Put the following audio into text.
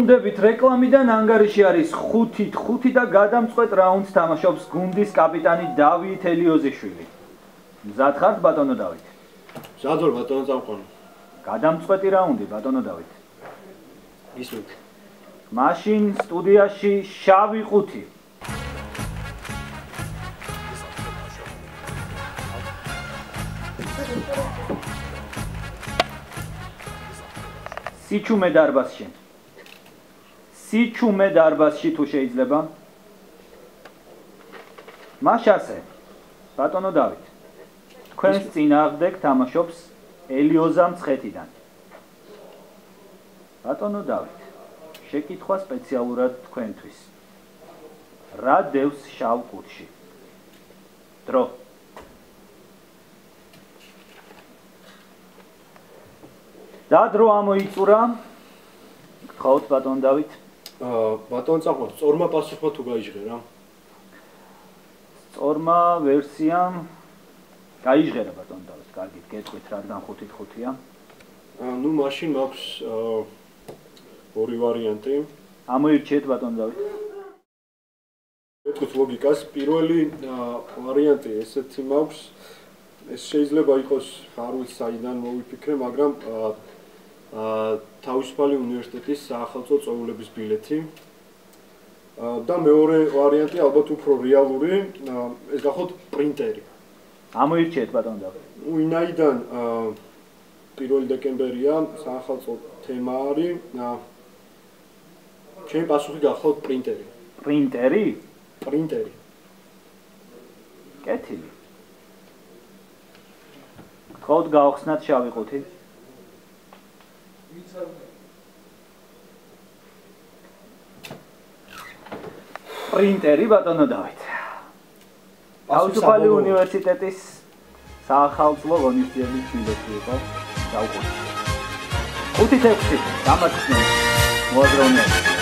ბრუნდებით რეკლამიდან ანგარიში არის 5-5 და გადამწყვეტ რაუნდს თამაშობს გუნდის კაპიტანი დავით ელიოზიშვილი. მზად ხართ ბატონო დავით? მზად ვარ ბატონო წამყვანი. გადამწყვეტი რაუნდი ბატონო დავით. ისმით. მაშინ სტუდიაში შავი ყუთი. სიჩუმე დარბაზში. სიჩუმე დარბაზში თუ შეიძლება. მაშ ასე. ბატონო დავით. თქვენს წინააღმდეგ თამაშობს ელიოზა მცხეთიდან. ბატონო დავით. შეკითხვა სპეციალურად თქვენთვის. რა დევს შავ ყუთში? დრო. და დრო ამოიწურა. გთხოვთ ბატონ დავით. ბატონ წამყვანი, სწორმა პასუხმა თუ გაიჟღერა? სწორმა ვერსიამ გაიჟღერა ბატონ დავით. კარგით, გეტყვით რადგან 5-5-ია? ნუ მაშინ მაქვს ორი ვარიანტი. ამოირჩიეთ ბატონ დავით. გეტყვით ლოგიკას, პირველი ვარიანტი ესეთი მაქვს. ეს შეიძლება იყოს არ ვიცი საიდან მოვიფიქრე, მაგრამ თავისუფალი უნივერსიტეტის საახალწლო წვეულების ბილეთი. და მეორე ვარიანტი ალბათ უფრო რეალური, ეს გახოთ პრინტერი. ამოირჩიეთ ბატონ დავით. ვინაიდან 1 დეკემბერია საახალწლო თემა არის, ჩემი პასუხი გახლავთ პრინტერი. პრინტერი? პრინტერი. კეთილი. გთხოვთ გაახსნათ შავი ყუთი. პრინტერი ბატონო დავით. თავისუფალი უნივერსიტეტის საახალწლო ღონისძიების ბილეთი იყო შავ ყუთი. 5-6 დამარცხდნენ მოაზროვნეები.